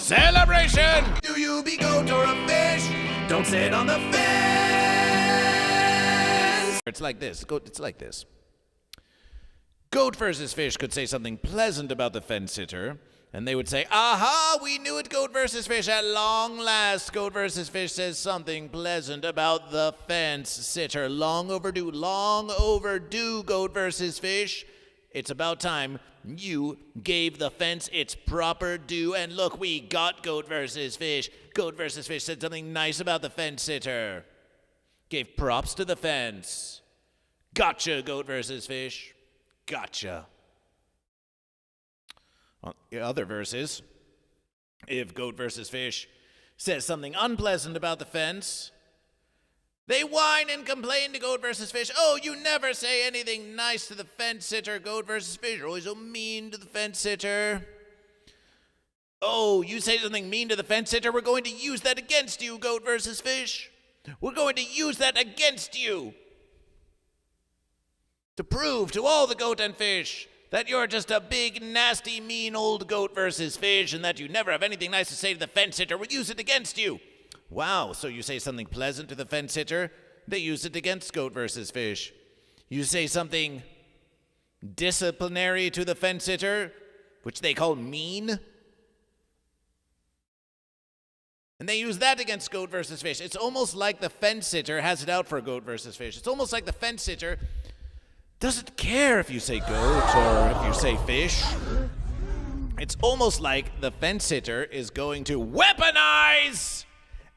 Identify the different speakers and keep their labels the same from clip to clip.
Speaker 1: celebration. Do you be goat or a fish? Don't sit on the fence. It's like this. It's like this. Goat versus fish could say something pleasant about the fence sitter, and they would say, aha, we knew it, goat versus fish. At long last, goat versus fish says something pleasant about the fence sitter. Long overdue, goat versus fish. It's about time you gave the fence its proper due. And look, we got goat versus fish. Goat versus fish said something nice about the fence sitter. Gave props to the fence. Gotcha, goat versus fish. Gotcha. On the other verses, if goat versus fish says something unpleasant about the fence, they whine and complain to goat versus fish. Oh, you never say anything nice to the fence sitter, goat versus fish. You're always so mean to the fence sitter. Oh, you say something mean to the fence sitter, we're going to use that against you, goat versus fish. We're going to use that against you to prove to all the goat and fish that you're just a big, nasty, mean old goat versus fish and that you never have anything nice to say to the fence sitter. We'll use it against you. Wow, so you say something pleasant to the fence sitter, they use it against goat versus fish. You say something disciplinary to the fence sitter, which they call mean, and they use that against goat versus fish. It's almost like the fence sitter has it out for goat versus fish. It's almost like the fence sitter doesn't care if you say goat or if you say fish. It's almost like the fence sitter is going to weaponize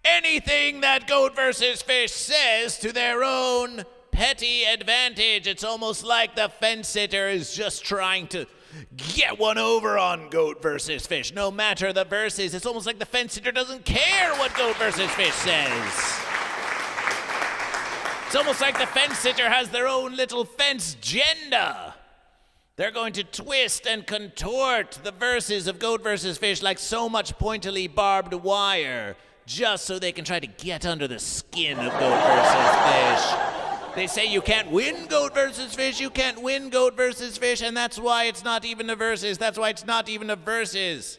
Speaker 1: anything that goat versus fish says to their own petty advantage. It's almost like the fence sitter is just trying to get one over on goat versus fish. No matter the verses, it's almost like the fence sitter doesn't care what goat versus fish says. It's almost like the fence sitter has their own little fence agenda. They're going to twist and contort the verses of goat versus fish like so much pointily barbed wire, just so they can try to get under the skin of goat versus fish. They say you can't win goat versus fish, you can't win goat versus fish, and that's why it's not even a versus. That's why it's not even a versus.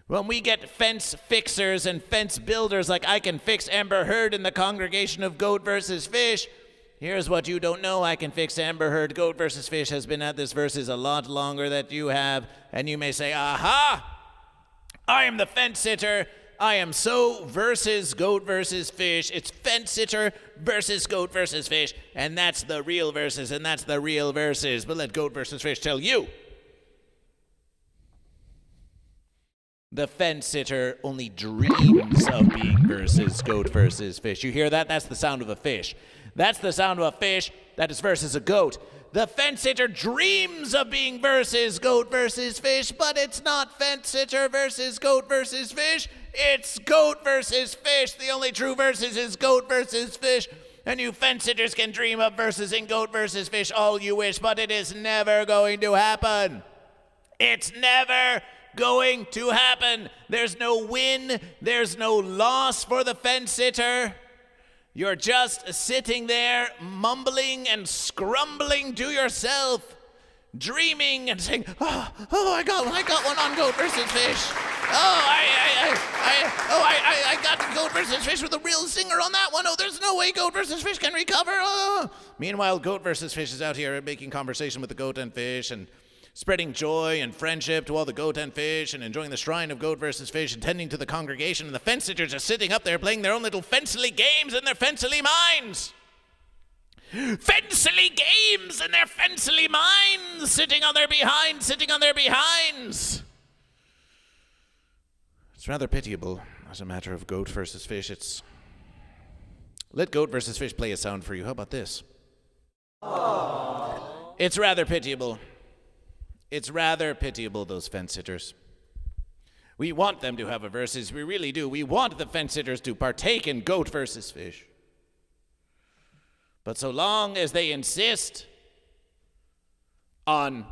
Speaker 1: When we get fence fixers and fence builders like I Can Fix Amber Heard in the congregation of goat versus fish, here's what you don't know. I Can Fix Amber Heard. Goat versus fish has been at this versus a lot longer than you have, and you may say, aha, I am the fence sitter. I am so versus goat versus fish. It's fence sitter versus goat versus fish. And that's the real versus, and that's the real versus. But let goat versus fish tell you. The fence sitter only dreams of being versus goat versus fish. You hear that? That's the sound of a fish. That's the sound of a fish that is versus a goat. The fence sitter dreams of being versus goat versus fish, but it's not fence sitter versus goat versus fish. It's goat versus fish. The only true versus is goat versus fish. And you fence sitters can dream of versus in goat versus fish all you wish, but it is never going to happen. It's never going to happen. There's no win. There's no loss for the fence sitter. You're just sitting there mumbling and scrumbling to yourself, dreaming and saying, oh, I got one on goat versus fish. I got the goat versus fish with a real singer on that one. Oh, there's no way goat versus fish can recover. Oh. Meanwhile, goat versus fish is out here making conversation with the goat and fish and spreading joy and friendship to all the goat and fish and enjoying the shrine of goat versus fish and tending to the congregation, and the fence sitters are sitting up there playing their own little fencely games in their fencely minds. Fencely games in their fencely minds, sitting on their behinds. It's rather pitiable as a matter of goat versus fish. Let goat versus fish play a sound for you. How about this? Aww. It's rather pitiable. It's rather pitiable, those fence sitters. We want them to have a versus. We really do. We want the fence sitters to partake in goat versus fish. But so long as they insist on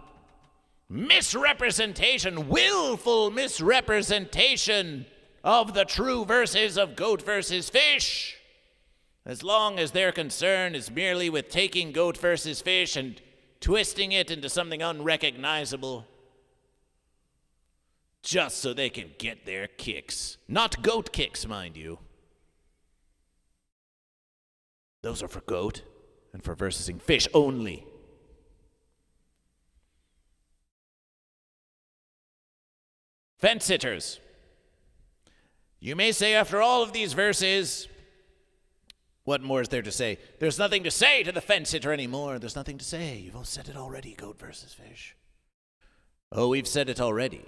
Speaker 1: misrepresentation, willful misrepresentation of the true verses of goat versus fish, as long as their concern is merely with taking goat versus fish and twisting it into something unrecognizable, just so they can get their kicks. Not goat kicks, mind you. Those are for goat and for versing fish only. Fence sitters. You may say after all of these verses, what more is there to say? There's nothing to say to the fence sitter anymore. There's nothing to say. You've all said it already, goat versus fish. Oh, we've said it already.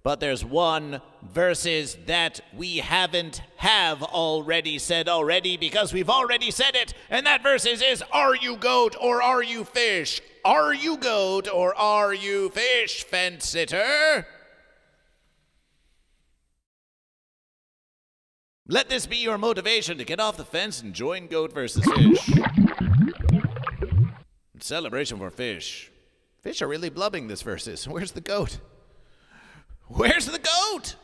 Speaker 1: But there's one versus that we haven't already said already because we've already said it. And that versus is, are you goat or are you fish? Are you goat or are you fish, fence sitter? Let this be your motivation to get off the fence and join Goat versus Fish. Celebration for fish. Fish are really blubbing this versus. Where's the goat? Where's the goat?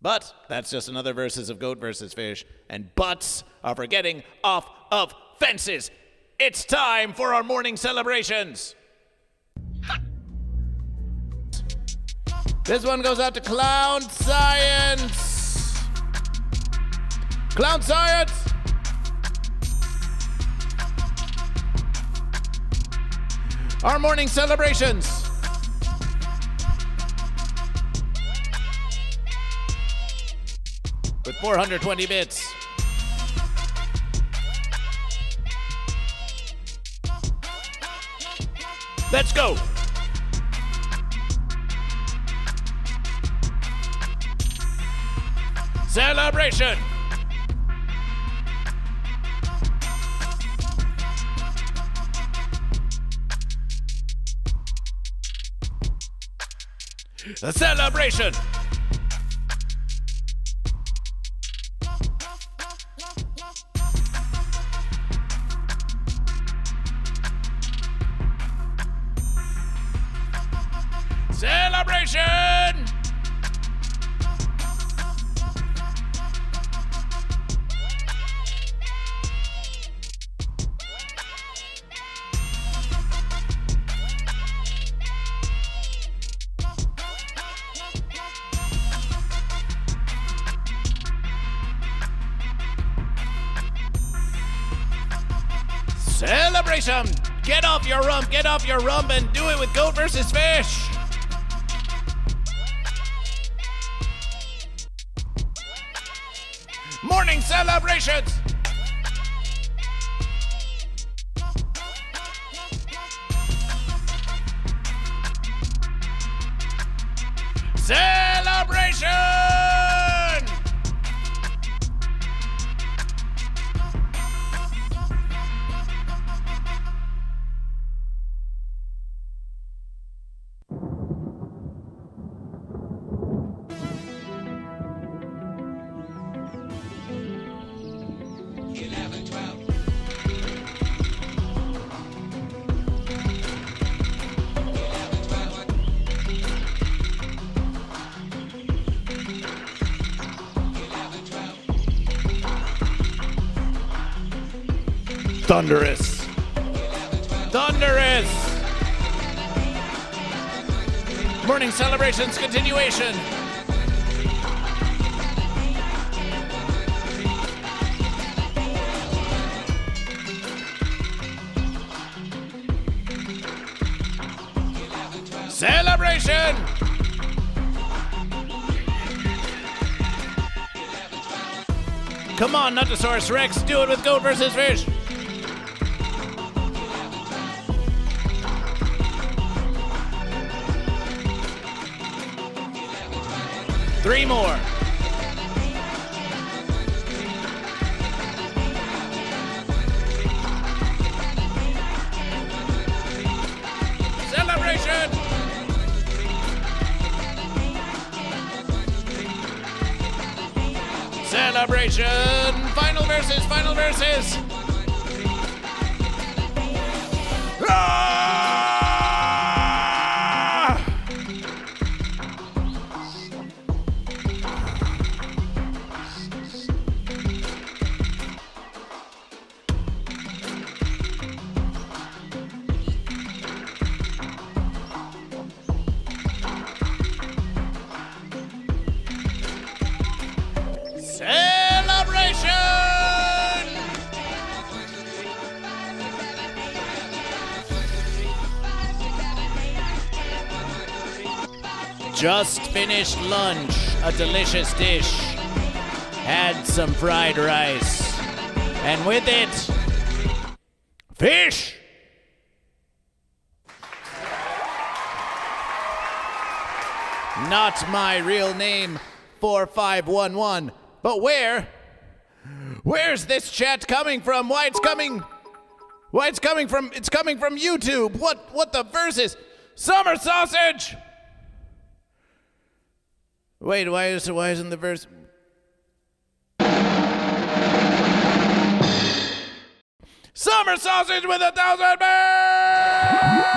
Speaker 1: But that's just another versus of Goat versus Fish. And butts are for getting off of fences. It's time for our morning celebrations. This one goes out to Clown Science. Clown Science! Our morning celebrations. With 420 bits. Let's go! Celebration! A celebration! Celebration! Celebration! Get off your rump, and do it with Goat versus Fish! Morning celebrations! Celebration! Thunderous. Thunderous. Morning celebrations continuation. Celebration. Come on, Nuttosaurus Rex, do it with Goat versus Fish. Three more. Celebration! Celebration! Final verses, final verses! Ah! Just finished lunch, a delicious dish. Had some fried rice. And with it, fish! Not my real name, 4511. But where's this chat coming from? Why it's coming from YouTube. What the verses? Summer sausage! Wait, why isn't the verse? Summer sausage with 1,000 birds!